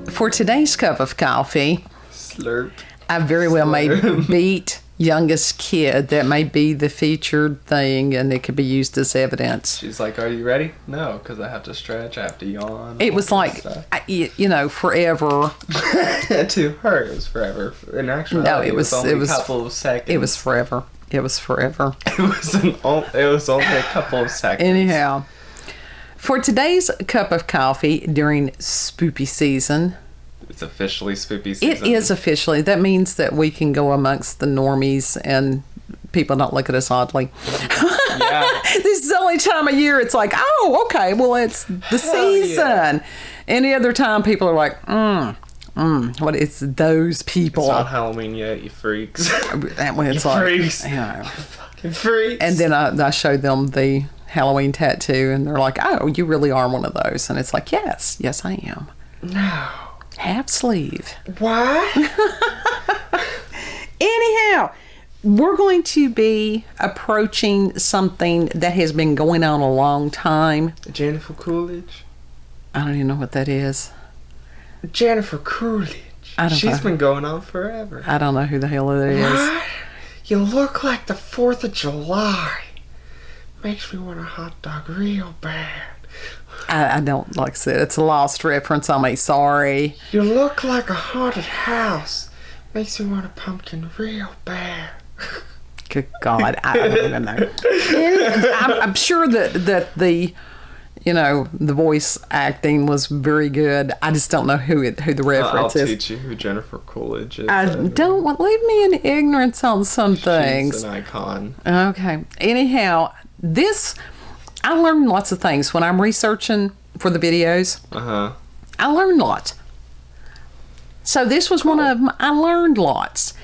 For today's cup of coffee, Slurp. I very well may beat youngest kid. That may be the featured thing, and it could be used as evidence. She's like, "Are you ready?" No, because I have to stretch. I have to yawn. It was like, forever. To her, it was forever. In actuality, No, it was only a couple of seconds. It was forever. It was forever. It was only a couple of seconds. Anyhow, for today's cup of coffee during spoopy season. It's officially spoopy season. It is officially. That means that we can go amongst the normies and people don't look at us oddly. Yeah. This is the only time of year it's like, oh, okay, well, it's the season. Yeah. Any other time, people are like, what? It's those people. It's not Halloween yet, you freaks. That way it's you like, freaks. Fucking freaks. And then I showed them the Halloween tattoo, and they're like, oh, you really are one of those. And it's like, yes, I am. No. Half sleeve. Why? Anyhow, we're going to be approaching something that has been going on a long time. Jennifer Coolidge? I don't even know what that is. Jennifer Coolidge. She's been going on forever. I don't know who the hell it is. What? You look like the 4th of July. Makes me want a hot dog real bad. I don't, like I said, it's a lost reference on me. Sorry. You look like a haunted house. Makes me want a pumpkin real bad. Good God, I don't even know. I'm sure that the, the voice acting was very good. I just don't know who the reference is. I'll teach you who Jennifer Coolidge is. Leave me in ignorance on some things. She's an icon. Okay. Anyhow, I learned lots of things when I'm researching for the videos. I learned lots. So this was one of them. I learned lots.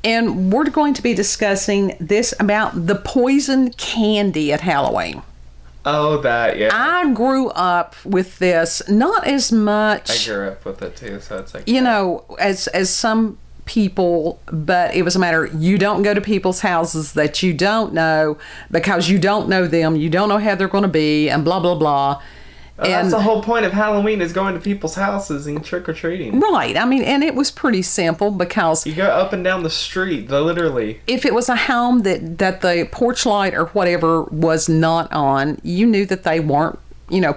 And we're going to be discussing this about the poison candy at Halloween. Oh, that, yeah. I grew up with this, not as much. I grew up with it too, so it's like... as some people, but it was a matter, you don't go to people's houses that you don't know because you don't know them, you don't know how they're going to be, and blah, blah, blah. And that's the whole point of Halloween, is going to people's houses and trick-or-treating. Right. I mean, and it was pretty simple because... You go up and down the street, literally. If it was a home that the porch light or whatever was not on, you knew that they weren't,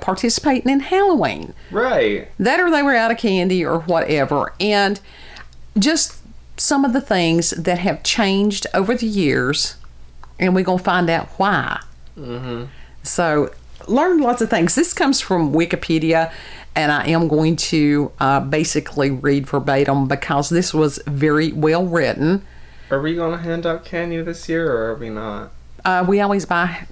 participating in Halloween. Right. That or they were out of candy or whatever. And just some of the things that have changed over the years, and we're going to find out why. Mm-hmm. So... learned lots of things. This comes from Wikipedia, and I am going to basically read verbatim because this was very well written. Are we going to hand out candy this year, or are we not? We always buy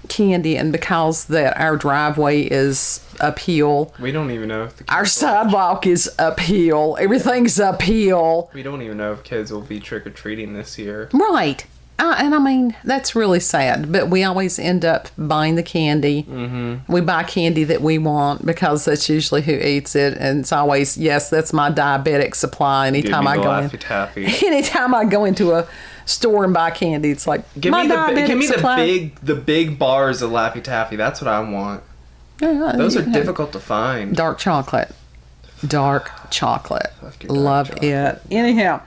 candy, and because that our driveway is uphill, we don't even know if the kids our sidewalk is uphill. Everything's uphill. We don't even know if kids will be trick-or-treating this year. Right. And I mean, that's really sad, but we always end up buying the candy. Mm-hmm. We buy candy that we want because that's usually who eats it. And it's always, yes, that's my diabetic supply. Anytime I go into a store and buy candy, it's like, give me the big bars of Laffy Taffy. That's what I want. Yeah, those are difficult to find. Dark chocolate. Love it. Anyhow.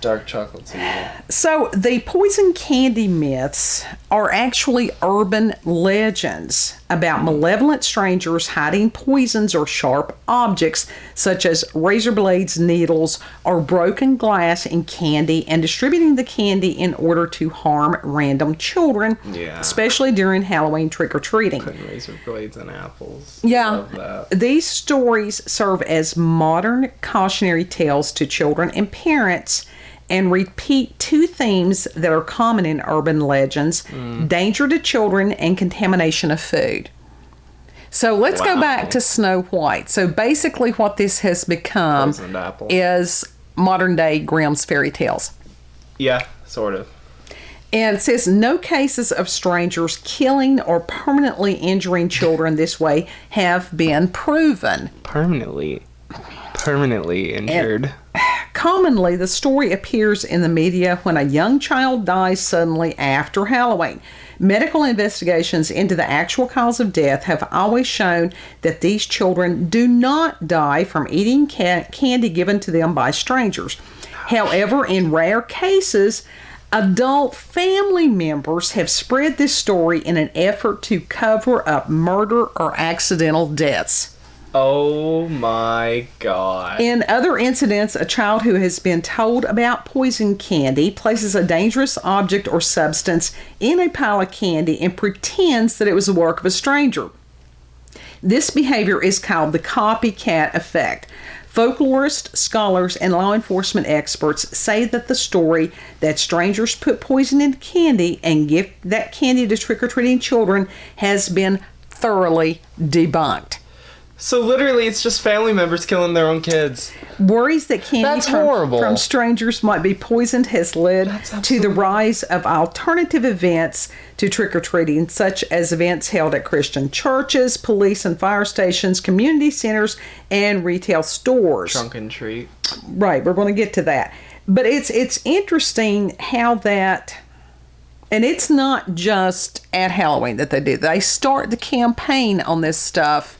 Dark chocolate's evil. So the poison candy myths are actually urban legends about malevolent strangers hiding poisons or sharp objects such as razor blades, needles, or broken glass in candy and distributing the candy in order to harm random children, especially during Halloween trick-or-treating. Putting razor blades in apples. Yeah. Love that. These stories serve as modern cautionary tales to children and parents and repeat two themes that are common in urban legends, danger to children and contamination of food. So let's go back to Snow White. So basically what this has become is modern day Grimm's fairy tales. Yeah, sort of. And it says no cases of strangers killing or permanently injuring children this way have been proven. Permanently injured. Commonly, the story appears in the media when a young child dies suddenly after Halloween. Medical investigations into the actual cause of death have always shown that these children do not die from eating candy given to them by strangers. However, in rare cases, adult family members have spread this story in an effort to cover up murder or accidental deaths. Oh my God. In other incidents, a child who has been told about poison candy places a dangerous object or substance in a pile of candy and pretends that it was the work of a stranger. This behavior is called the copycat effect. Folklorists, scholars, and law enforcement experts say that the story that strangers put poison in candy and give that candy to trick-or-treating children has been thoroughly debunked. So literally, it's just family members killing their own kids. Worries that candy horrible. From strangers might be poisoned has led to the rise of alternative events to trick-or-treating, such as events held at Christian churches, police and fire stations, community centers, and retail stores. Trunk and treat. Right, we're going to get to that. But it's interesting how that... And it's not just at Halloween that they do. They start the campaign on this stuff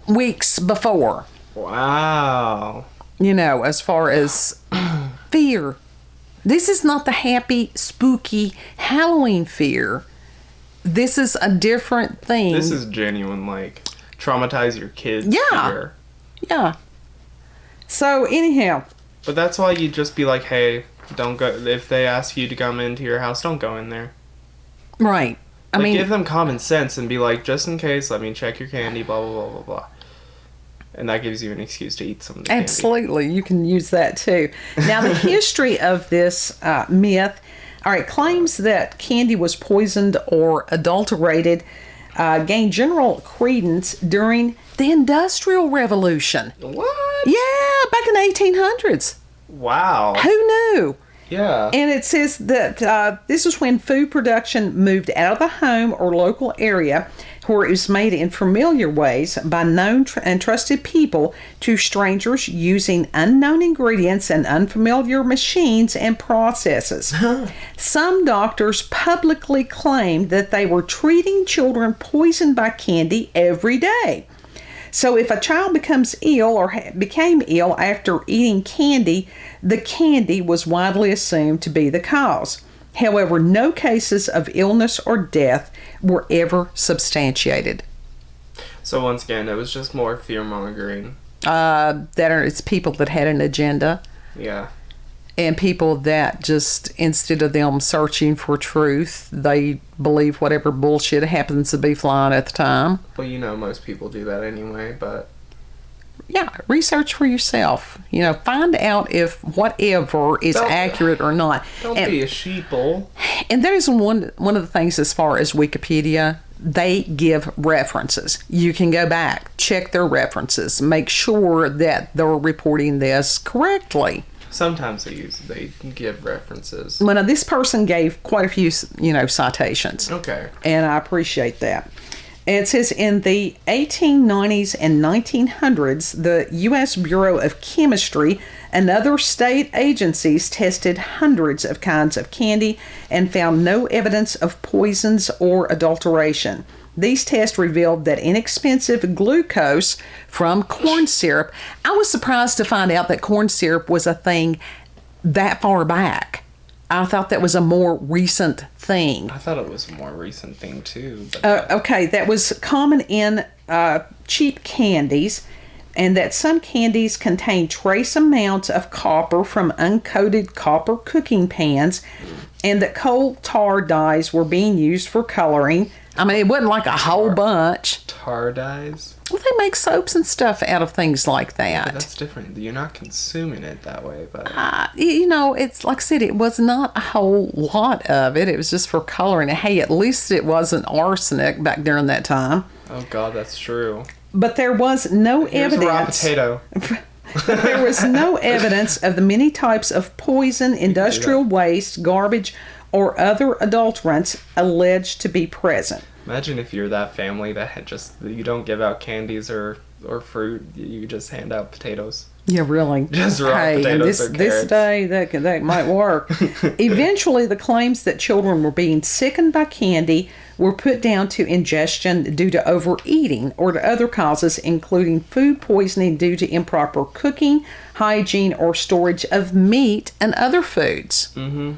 weeks before. Wow. You know, as far as fear. This is not the happy, spooky Halloween fear. This is a different thing. This is genuine, like, traumatize your kids fear. Yeah. So, anyhow. But that's why you just be like, hey, don't go. If they ask you to come into your house, don't go in there. Right. I mean, give them common sense and be like, just in case, let me check your candy, blah, blah, blah, blah, blah. And that gives you an excuse to eat some of the candy. Absolutely. You can use that too. Now, the history of this myth, claims that candy was poisoned or adulterated gained general credence during the Industrial Revolution. What? Yeah, back in the 1800s. Wow. Who knew? Yeah. And it says that this is when food production moved out of the home or local area where it was made in familiar ways by known and trusted people to strangers using unknown ingredients and unfamiliar machines and processes. Some doctors publicly claimed that they were treating children poisoned by candy every day. So if a child becomes ill or became ill after eating candy, the candy was widely assumed to be the cause. However, no cases of illness or death were ever substantiated. So once again, it was just more fear-mongering. It's people that had an agenda. Yeah. And people that just, instead of them searching for truth, they believe whatever bullshit happens to be flying at the time. Well, you know, most people do that anyway, but... Yeah, research for yourself. You know, find out if whatever is accurate or not. Don't be a sheeple. And that is one of the things as far as Wikipedia. They give references. You can go back, check their references, make sure that they're reporting this correctly. Sometimes they give references. Well, now, this person gave quite a few, citations. Okay. And I appreciate that. And it says in the 1890s and 1900s, the U.S. Bureau of Chemistry and other state agencies tested hundreds of kinds of candy and found no evidence of poisons or adulteration. These tests revealed that inexpensive glucose from corn syrup. I was surprised to find out that corn syrup was a thing that far back. I thought that was a more recent thing. I thought it was a more recent thing too. Okay, that was common in cheap candies, and that some candies contain trace amounts of copper from uncoated copper cooking pans, and that coal tar dyes were being used for coloring. I mean, it wasn't like a whole bunch. Tar dyes? Well, they make soaps and stuff out of things like that. Yeah, but that's different. You're not consuming it that way, but... it's like I said, it was not a whole lot of it. It was just for coloring. Hey, at least it wasn't arsenic back during that time. Oh, God, that's true. But there was no Here's evidence... a raw potato. There was no evidence of the many types of poison, industrial waste, garbage, or other adulterants alleged to be present. Imagine if you're that family that you don't give out candies or or fruit, you just hand out potatoes. Yeah, really. Just raw potatoes or this carrots. day, that might work. Eventually, the claims that children were being sickened by candy were put down to ingestion due to overeating or to other causes, including food poisoning due to improper cooking, hygiene, or storage of meat and other foods. Mm-hmm.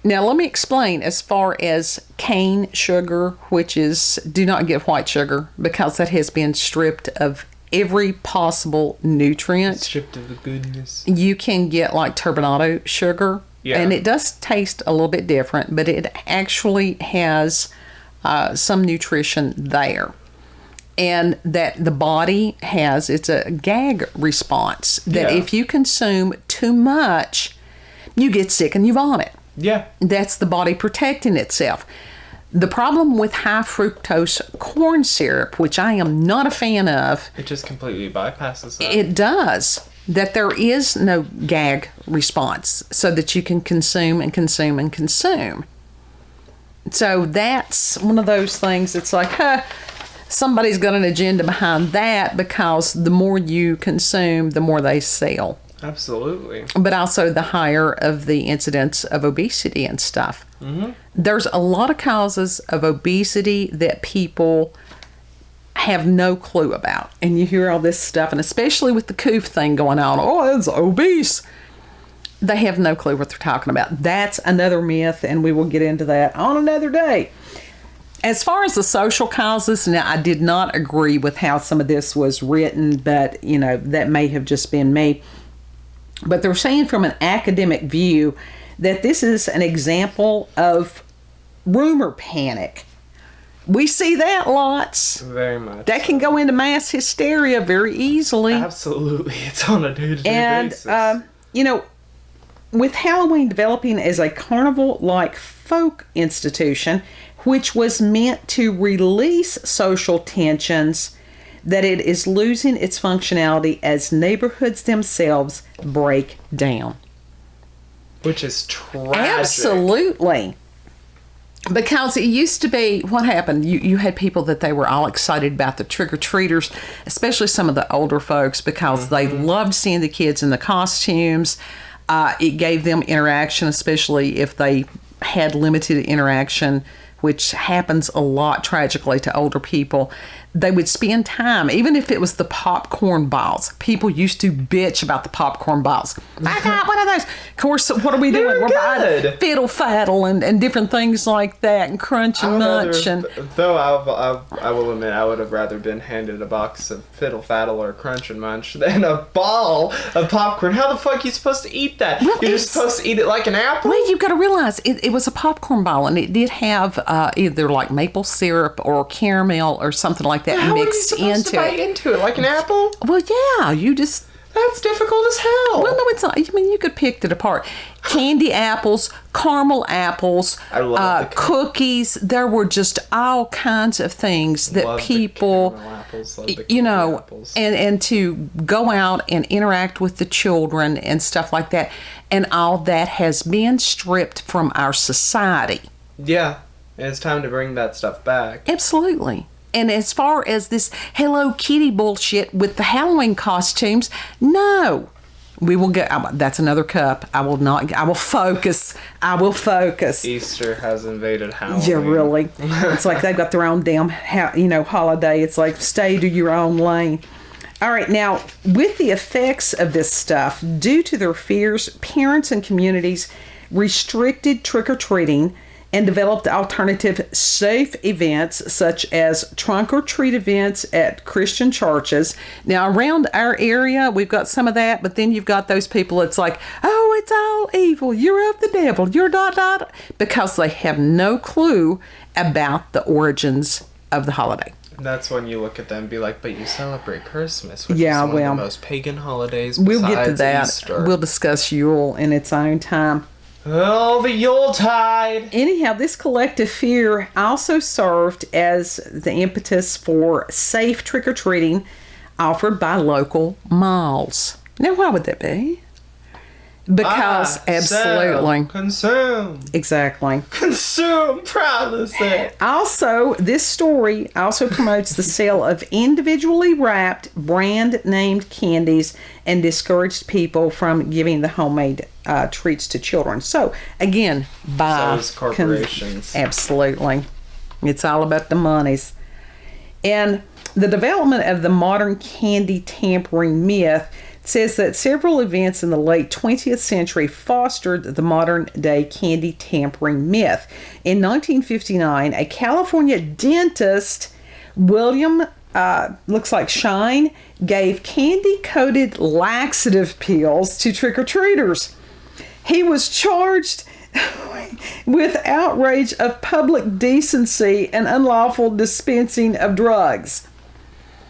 Now, let me explain as far as cane sugar, which is, do not get white sugar because that has been stripped of every possible nutrient. Stripped of the goodness. You can get like turbinado sugar, and it does taste a little bit different, but it actually has some nutrition there. And that the body has, it's a gag response that if you consume too much, you get sick and you vomit. Yeah. That's the body protecting itself. The problem with high fructose corn syrup, which I am not a fan of, It just completely bypasses that. it does, that there is no gag response so that you can consume and consume and consume. So that's one of those things. It's like, somebody's got an agenda behind that, because the more you consume, the more they sell. Absolutely. But also the higher of the incidence of obesity and stuff. Mm-hmm. There's a lot of causes of obesity that people have no clue about. And you hear all this stuff, and especially with the coof thing going on, oh, it's obese. They have no clue what they're talking about. That's another myth, and we will get into that on another day. As far as the social causes, now I did not agree with how some of this was written, but, that may have just been me. But they're saying from an academic view that this is an example of rumor panic. We see that lots. Very much. That can go into mass hysteria very easily. Absolutely. It's on a day-to-day basis. And, with Halloween developing as a carnival-like folk institution, which was meant to release social tensions, that it is losing its functionality as neighborhoods themselves break down. Which is tragic. Absolutely. Because it used to be, what happened? You had people that they were all excited about the trick-or-treaters, especially some of the older folks, because they loved seeing the kids in the costumes. It gave them interaction, especially if they had limited interaction, which happens a lot, tragically, to older people. They would spend time, even if it was the popcorn balls. People used to bitch about the popcorn balls. I got one of those. Of course, what are we doing? We're buying fiddle faddle and different things like that, and crunch and munch. Though I will admit, I would have rather been handed a box of fiddle faddle or crunch and munch than a ball of popcorn. How the fuck are you supposed to eat that? Well, You're just supposed to eat it like an apple? Well, you've got to realize it was a popcorn ball, and it did have either like maple syrup or caramel or something like that mixed into it. To bite into it like an apple? Well, yeah, you just... That's difficult as hell. Well, no, it's not. I mean, you could pick it apart. Candy apples, caramel apples, I love cookies. There were just all kinds of things that people, and to go out and interact with the children and stuff like that. And all that has been stripped from our society. Yeah, and it's time to bring that stuff back. Absolutely. And as far as this Hello Kitty bullshit with the Halloween costumes, no. We will get, that's another cup. I will focus. Easter has invaded Halloween. Yeah, really. It's like they've got their own damn, holiday. It's like, stay to your own lane. All right, now, with the effects of this stuff, due to their fears, parents and communities restricted trick-or-treating and developed alternative safe events such as trunk or treat events at Christian churches. Now, around our area, we've got some of that, but then you've got those people, it's like, oh, it's all evil, you're of the devil, you're ... because they have no clue about the origins of the holiday. That's when you look at them and be like, but you celebrate Christmas, which is one of the most pagan holidays besides we'll get to that. Easter. We'll discuss Yule in its own time. Oh, the Yuletide! Anyhow, this collective fear also served as the impetus for safe trick-or-treating offered by local malls. Now, why would that be? Because absolutely. Consume. Exactly. Consume, proudly say. Also, this story also promotes the sale of individually wrapped, brand-named candies and discouraged people from giving the homemade treats to children. So, again, by So is corporations. absolutely. It's all about the monies. And the development of the modern candy tampering myth says that several events in the late 20th century fostered the modern day candy tampering myth. In 1959, a California dentist, William, looks like Shine, gave candy-coated laxative pills to trick-or-treaters. He was charged with outrage of public decency and unlawful dispensing of drugs.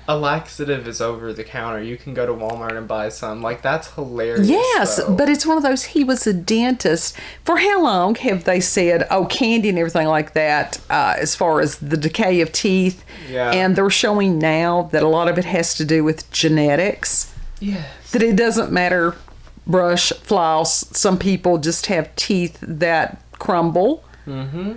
A laxative is over the counter. You can go to Walmart and buy some. Like, that's hilarious. Yes, though. but it's one of those, he was a dentist. For how long have they said, candy and everything like that, as far as the decay of teeth? Yeah. And they're showing now that a lot of it has to do with genetics. Yes. That it doesn't matter, brush, floss. Some people just have teeth that crumble. Mm-hmm.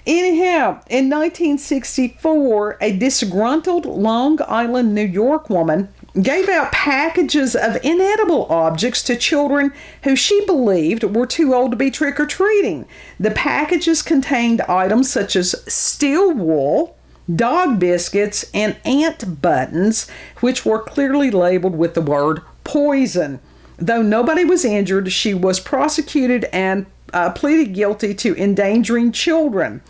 Anyhow, in 1964, a disgruntled Long Island, New York woman gave out packages of inedible objects to children who she believed were too old to be trick-or-treating. The packages contained items such as steel wool, dog biscuits, and ant buttons, which were clearly labeled with the word poison. Though nobody was injured, she was prosecuted and pleaded guilty to endangering children.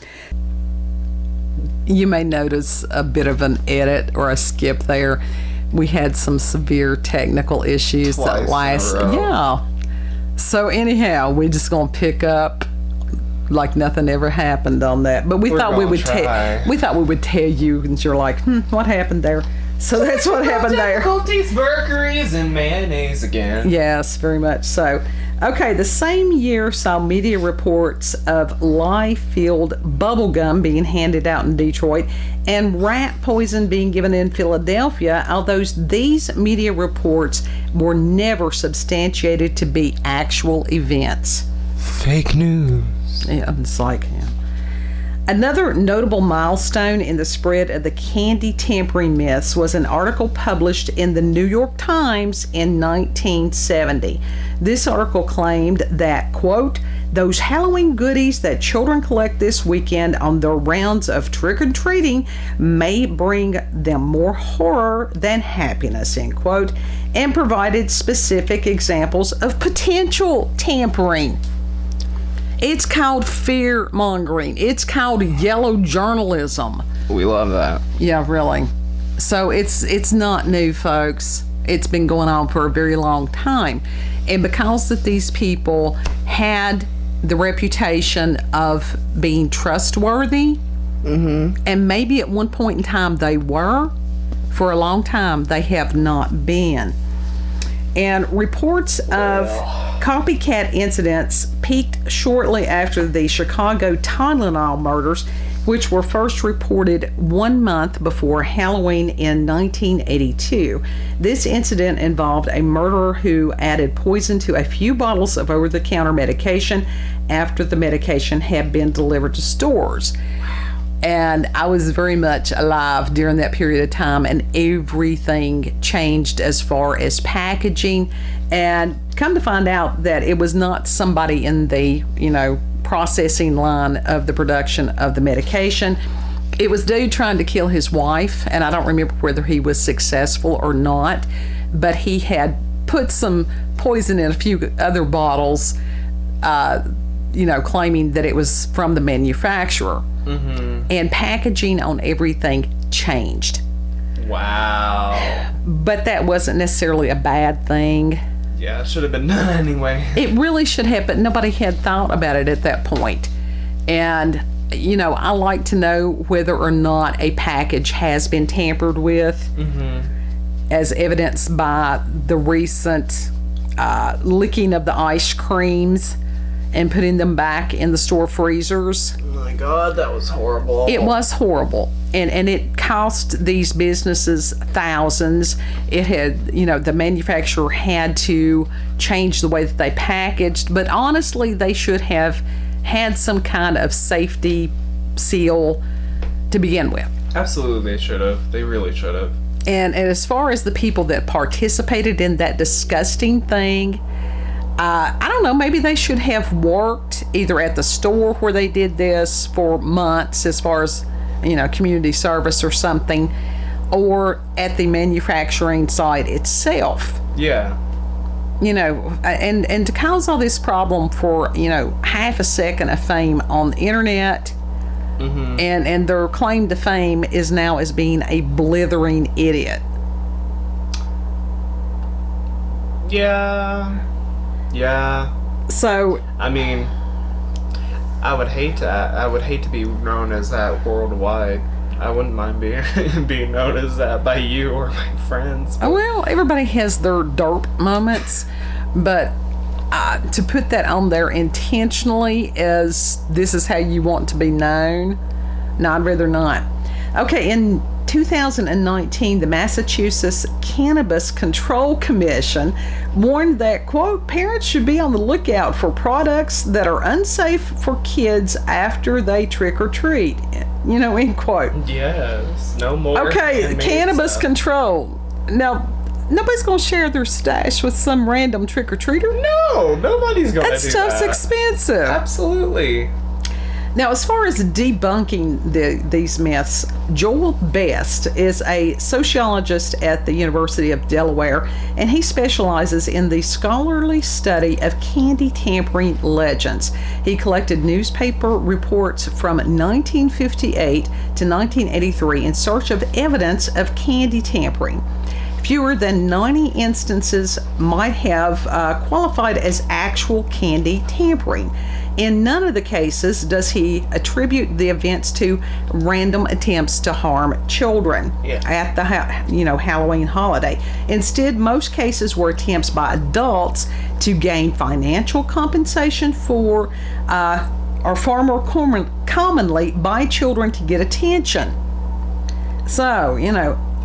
You may notice a bit of an edit or a skip there. We had some severe technical issues Twice in a row. Yeah. So anyhow, we're just gonna pick up like nothing ever happened on that. But we thought we would tell you, and you're like, what happened there? So that's what happened there. Difficulties, Mercury's, and mayonnaise again. Yes, very much so. Okay, the same year saw media reports of lye-filled bubblegum being handed out in Detroit and rat poison being given in Philadelphia, although these media reports were never substantiated to be actual events. Fake news. Yeah, it's like... Yeah. Another notable milestone in the spread of the candy tampering myths was an article published in the New York Times in 1970. This article claimed that, quote, those Halloween goodies that children collect this weekend on their rounds of trick-or-treating may bring them more horror than happiness, end quote, and provided specific examples of potential tampering. It's called fear-mongering. It's called yellow journalism. We love that. Yeah, really. So it's not new, folks. It's been going on for a very long time. And because that these people had the reputation of being trustworthy, and maybe at one point in time they were, for a long time they have not been. And reports of copycat incidents peaked shortly after the Chicago Tylenol murders, which were first reported 1 month before Halloween in 1982. This incident involved a murderer who added poison to a few bottles of over-the-counter medication after the medication had been delivered to stores. And I was very much alive during that period of time, and everything changed as far as packaging. And come to find out that it was not somebody in the, processing line of the production of the medication. It was dude trying to kill his wife, and I don't remember whether he was successful or not, but he had put some poison in a few other bottles, claiming that it was from the manufacturer. And packaging on everything changed. Wow. But that wasn't necessarily a bad thing. Yeah, it should have been done anyway. It really should have, but nobody had thought about it at that point. And, I like to know whether or not a package has been tampered with, as evidenced by the recent licking of the ice creams and putting them back in the store freezers. Oh my God, that was horrible. It was horrible. and it cost these businesses thousands. It had, the manufacturer had to change the way that they packaged, but honestly, they should have had some kind of safety seal to begin with. Absolutely, they should have. They really should have. And as far as the people that participated in that disgusting thing, I don't know, maybe they should have worked either at the store where they did this for months as far as, community service or something, or at the manufacturing site itself. Yeah. And to cause all this problem for, half a second of fame on the internet, and their claim to fame is now as being a blithering idiot. Yeah. So, I mean, I would hate to be known as that worldwide. I wouldn't mind being known as that by you or my friends. But... Well, everybody has their derp moments, but to put that on there intentionally as this is how you want to be known, no, I'd rather not. Okay, in 2019, the Massachusetts Cannabis Control Commission warned that, quote, parents should be on the lookout for products that are unsafe for kids after they trick or treat, end quote. Yes, no more. Okay, cannabis control. Now, nobody's going to share their stash with some random trick or treater. No, nobody's going to do that. That stuff's expensive. Absolutely. Now, as far as debunking these myths, Joel Best is a sociologist at the University of Delaware, and he specializes in the scholarly study of candy tampering legends. He collected newspaper reports from 1958 to 1983 in search of evidence of candy tampering. Fewer than 90 instances might have qualified as actual candy tampering. In none of the cases does he attribute the events to random attempts to harm children at the Halloween holiday. Instead, most cases were attempts by adults to gain financial compensation for, or far more commonly by children to get attention. So,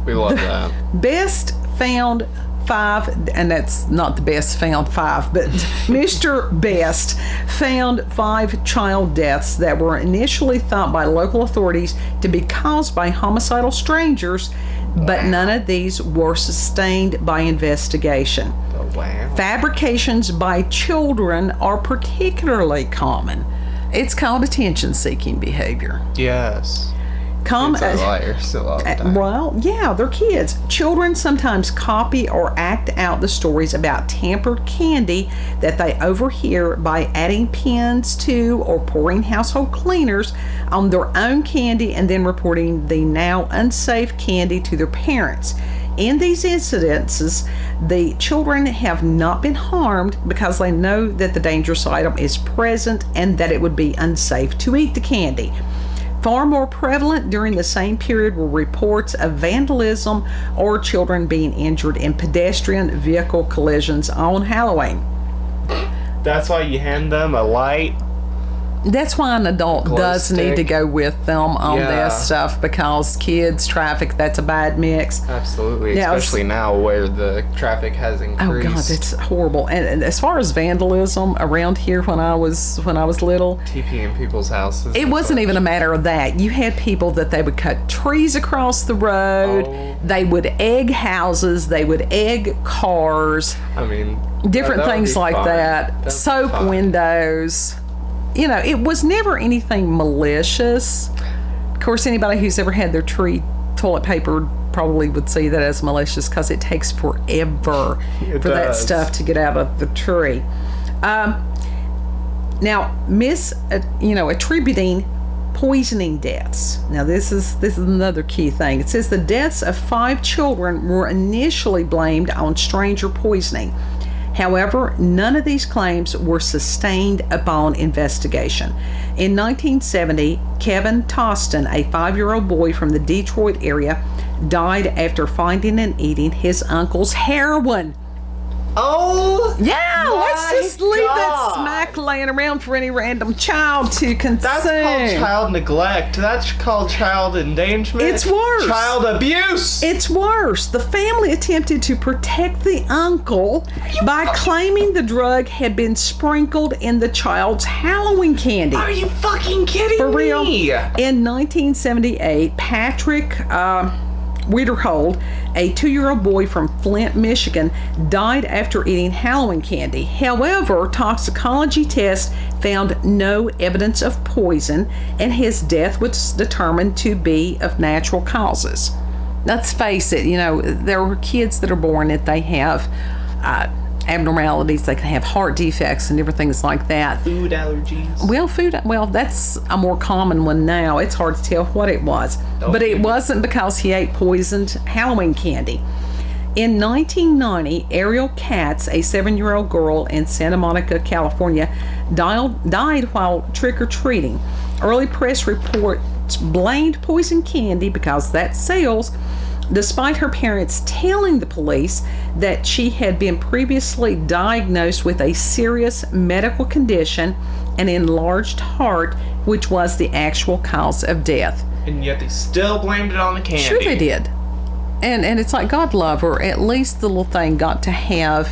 we love that. Best found 5, and that's not the best found 5, but Mr. Best found 5 child deaths that were initially thought by local authorities to be caused by homicidal strangers, but none of these were sustained by investigation. Oh, wow. Fabrications by children are particularly common. It's called attention-seeking behavior. Yes. Liars a lot of the time. Well, yeah, they're kids. Children sometimes copy or act out the stories about tampered candy that they overhear by adding pins to or pouring household cleaners on their own candy and then reporting the now unsafe candy to their parents. In these incidences, the children have not been harmed because they know that the dangerous item is present and that it would be unsafe to eat the candy. Far more prevalent during the same period were reports of vandalism or children being injured in pedestrian vehicle collisions on Halloween. That's why you hand them a light. That's why an adult does need to go with them on this stuff, because kids, traffic, that's a bad mix. Absolutely, especially now where the traffic has increased. Oh God, that's horrible. And as far as vandalism around here when I was little, TPing people's houses. It wasn't even a matter of that. You had people that they would cut trees across the road. Oh. They would egg houses. They would egg cars. I mean, different things like fun. that. Soap windows. It was never anything malicious. Of course, anybody who's ever had their tree toilet papered probably would see that as malicious because it takes forever for that stuff to get out of the tree. Now, attributing poisoning deaths. Now, this is another key thing. It says the deaths of 5 children were initially blamed on stranger poisoning. However, none of these claims were sustained upon investigation. In 1970, Kevin Toston, a 5-year-old boy from the Detroit area, died after finding and eating his uncle's heroin. Oh school? Yeah, let's My just leave that God. smack laying around for any random child to consume. That's called child neglect. That's called child endangerment. It's worse. Child abuse. It's worse. The family attempted to protect the uncle by claiming the drug had been sprinkled in the child's Halloween candy. Are you fucking kidding For real. me? In 1978, Patrick Wiederhold, a 2-year-old boy from Flint, Michigan, died after eating Halloween candy. However, toxicology tests found no evidence of poison, and his death was determined to be of natural causes. Let's face it, there are kids that are born that they have abnormalities. They can have heart defects and different things like that. Food allergies. Well, that's a more common one now. It's hard to tell what it was. But it wasn't because he ate poisoned Halloween candy. In 1990, Ariel Katz, a 7-year-old girl in Santa Monica, California, died while trick-or-treating. Early press reports blamed poison candy because that sells, despite her parents telling the police that she had been previously diagnosed with a serious medical condition, an enlarged heart, which was the actual cause of death. And yet they still blamed it on the candy. Sure they did. And it's like, God love her, at least the little thing got to have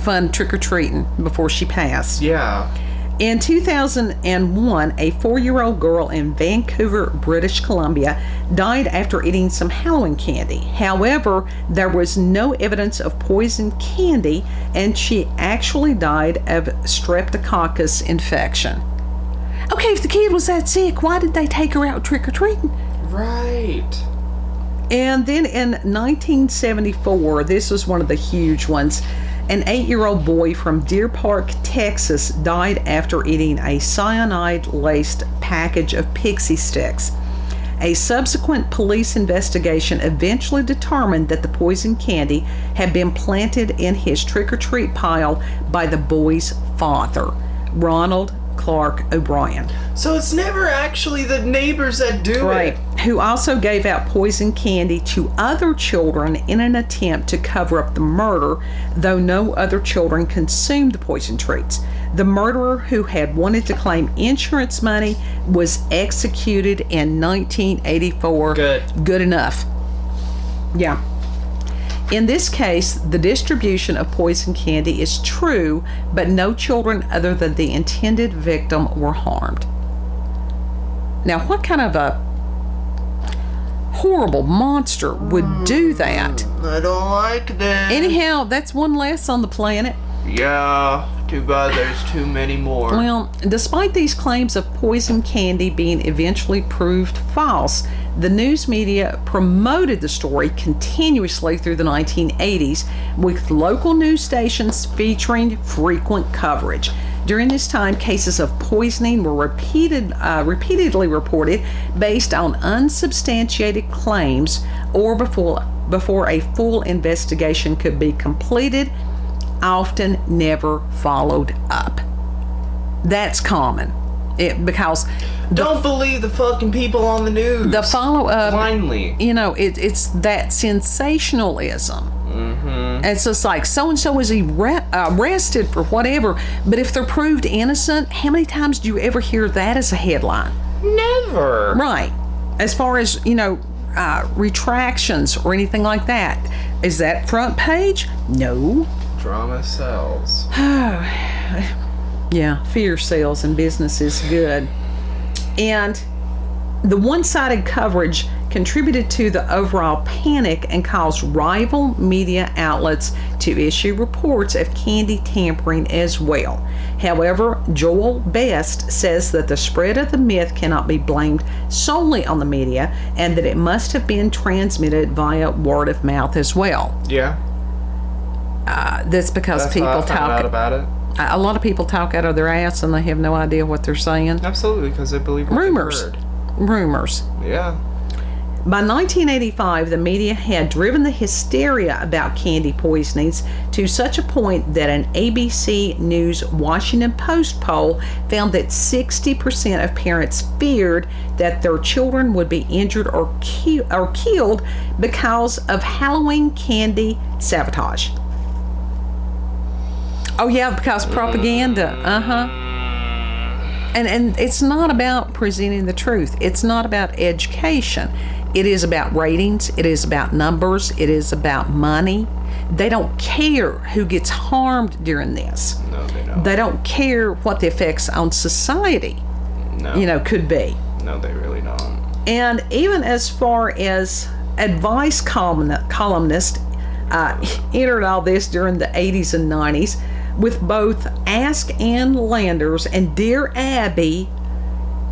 fun trick-or-treating before she passed. Yeah. In 2001, a 4-year-old girl in Vancouver, British Columbia, died after eating some Halloween candy. However, there was no evidence of poisoned candy, and she actually died of streptococcus infection. Okay, if the kid was that sick, why did they take her out trick-or-treating? Right. And then in 1974, this was one of the huge ones, an 8-year-old boy from Deer Park, Texas, died after eating a cyanide-laced package of pixie sticks. A subsequent police investigation eventually determined that the poison candy had been planted in his trick-or-treat pile by the boy's father, Ronald Clark O'Brien. So it's never actually the neighbors that do it. Who also gave out poison candy to other children in an attempt to cover up the murder, though no other children consumed the poison treats. The murderer, who had wanted to claim insurance money, was executed in 1984. Good enough. Yeah. In this case, the distribution of poison candy is true, but no children other than the intended victim were harmed. Now, what kind of a horrible monster would do that? I don't like that. Anyhow, that's one less on the planet. Yeah, too bad there's too many more. Well, despite these claims of poison candy being eventually proved false, the news media promoted the story continuously through the 1980s, with local news stations featuring frequent coverage. During this time, cases of poisoning were repeatedly reported based on unsubstantiated claims or before a full investigation could be completed, often never followed up. That's common. Because don't believe the fucking people on the news. The follow-up blindly. It's that sensationalism. Mm-hmm. It's just like so-and-so is arrested for whatever, but if they're proved innocent, how many times do you ever hear that as a headline? Never. Right. As far as, retractions or anything like that. Is that front page? No. Drama sells. Yeah, fear sells in business is good. And the one-sided coverage contributed to the overall panic and caused rival media outlets to issue reports of candy tampering as well. However, Joel Best says that the spread of the myth cannot be blamed solely on the media, and that it must have been transmitted via word of mouth as well. Yeah. That's because people talk out about it. A lot of people talk out of their ass and they have no idea what they're saying. Absolutely, because they believe what Rumors. they heard. Rumors. Yeah. By 1985, the media had driven the hysteria about candy poisonings to such a point that an ABC News Washington Post poll found that 60% of parents feared that their children would be injured or killed because of Halloween candy sabotage. Oh yeah, because propaganda. And it's not about presenting the truth. It's not about education. It is about ratings. It is about numbers. It is about money. They don't care who gets harmed during this. No, they don't. They don't care what the effects on society, could be. No, they really don't. And even as far as advice columnists entered all this during the 80s and 90s with both Ask Ann Landers and Dear Abby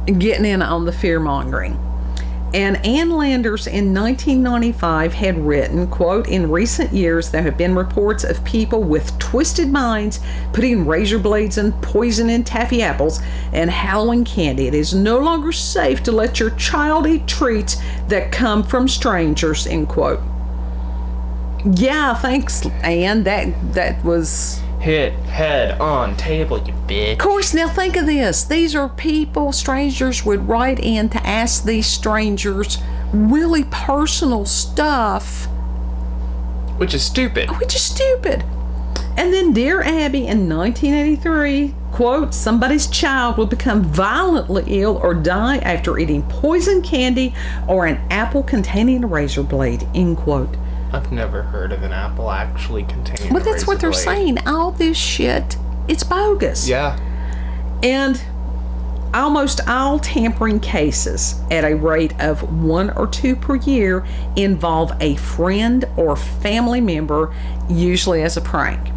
getting in on the fear-mongering. And Ann Landers in 1995 had written, quote, "In recent years there have been reports of people with twisted minds putting razor blades and poison in taffy apples and Halloween candy. It is no longer safe to let your child eat treats that come from strangers," end quote. Yeah, thanks, Ann. That was... Hit head on table, you bitch. Of course, now think of this. These are people, strangers would write in to ask these strangers really personal stuff. Which is stupid. And then Dear Abby in 1983, quote, "Somebody's child will become violently ill or die after eating poison candy or an apple containing a razor blade," end quote. I've never heard of an apple actually containing But that's what they're saying. All this shit, it's bogus. Yeah. And almost all tampering cases at a rate of 1 or 2 per year involve a friend or family member, usually as a prank.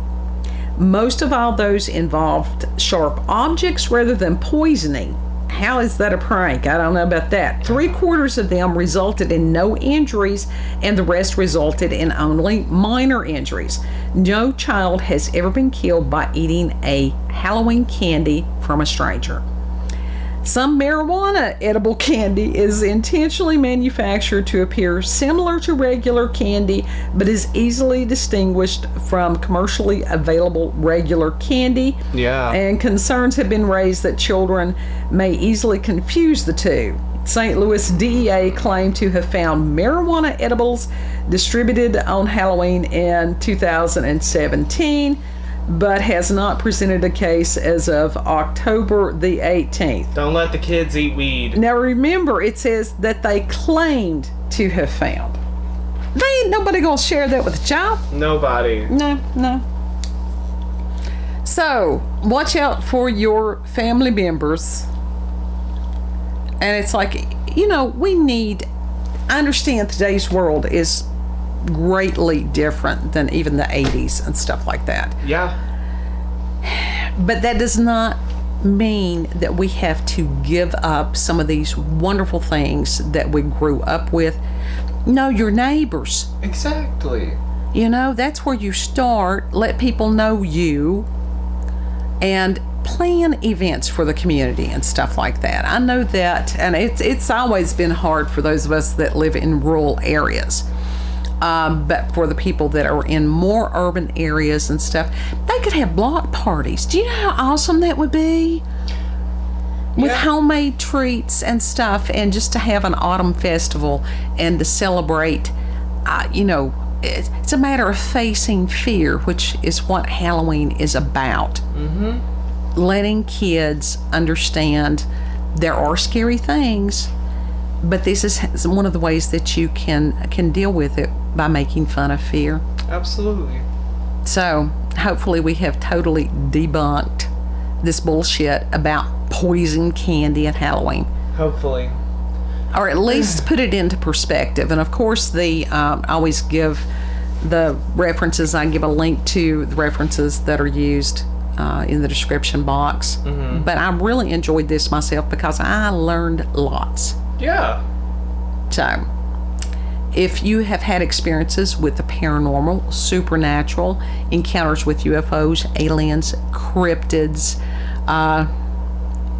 Most of all those involved sharp objects rather than poisoning. How is that a prank? I don't know about that. 3/4 of them resulted in no injuries, and the rest resulted in only minor injuries. No child has ever been killed by eating a Halloween candy from a stranger. Some marijuana edible candy is intentionally manufactured to appear similar to regular candy, but is easily distinguished from commercially available regular candy. Yeah. And concerns have been raised that children may easily confuse the two. St. Louis DEA claimed to have found marijuana edibles distributed on Halloween in 2017. But has not presented a case as of October the 18th. Don't let the kids eat weed. Now remember, it says that they claimed to have found. They ain't nobody gonna share that with a child. Nobody. No. So, watch out for your family members. And it's like, I understand today's world is greatly different than even the 80s and stuff like that. Yeah. But that does not mean that we have to give up some of these wonderful things that we grew up with. Know your neighbors. Exactly. That's where you start. Let people know you and plan events for the community and stuff like that. I know that, and it's always been hard for those of us that live in rural areas. But for the people that are in more urban areas and stuff, they could have block parties. Do you know how awesome that would be? With homemade treats and stuff, and just to have an autumn festival and to celebrate, it's a matter of facing fear, which is what Halloween is about. Mm-hmm. Letting kids understand there are scary things, but this is one of the ways that you can deal with it, by making fun of fear. Absolutely. So hopefully we have totally debunked this bullshit about poison candy at Halloween. Hopefully. Or at least put it into perspective. And of course, I always give the references. I give a link to the references that are used in the description box. Mm-hmm. But I really enjoyed this myself because I learned lots. Yeah. So, if you have had experiences with the paranormal, supernatural, encounters with UFOs, aliens, cryptids,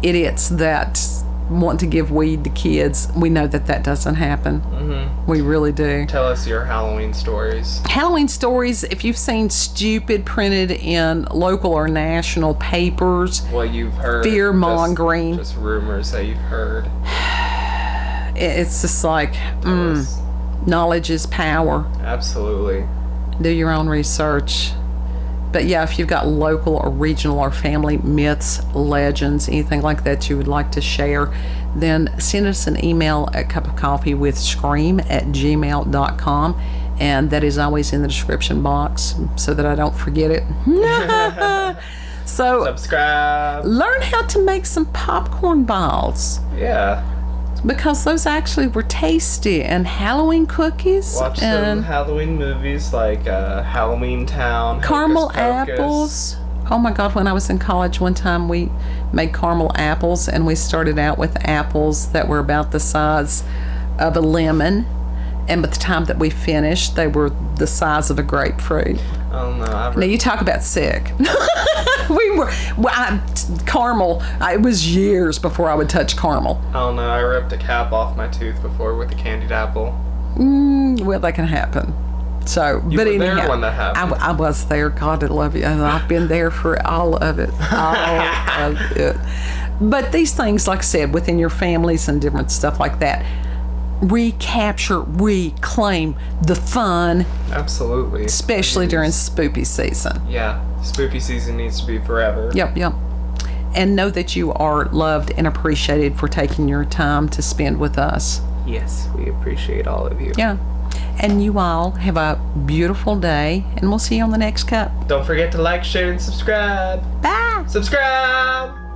idiots that want to give weed to kids, we know that doesn't happen. Mm-hmm. We really do. Tell us your Halloween stories. Halloween stories, if you've seen stupid printed in local or national papers. What you've heard. Fear-mongering. Just rumors that you've heard. It's just like, knowledge is power. Absolutely. Do your own research. But yeah, if you've got local or regional or family myths, legends, anything like that you would like to share, then send us an email at cupofcoffeewithscream@gmail.com. And that is always in the description box so that I don't forget it. So Subscribe. learn how to make some popcorn balls, Yeah. because those actually were tasty, and Halloween cookies Watch some and Halloween movies like Halloween Town, caramel Hocus Pocus. apples. Oh my God, when I was in college one time we made caramel apples, and we started out with apples that were about the size of a lemon, and by the time that we finished they were the size of a grapefruit. Oh no, Now you talk about sick. Caramel, it was years before I would touch caramel. Oh no, I ripped a cap off my tooth before with a candied apple. Well, that can happen. So, You but were there anyhow, when that happened. I was there. God, I love you. And I've been there for all of it. All of it. But these things, like I said, within your families and different stuff like that, recapture, reclaim the fun, Absolutely. especially Please. during spoopy season. Yeah, spooky season needs to be forever. Yep. And know that you are loved and appreciated for taking your time to spend with us. Yes, we appreciate all of you. Yeah. And you all have a beautiful day, and we'll see you on the next cup. Don't forget to like, share, and subscribe. Bye. Subscribe!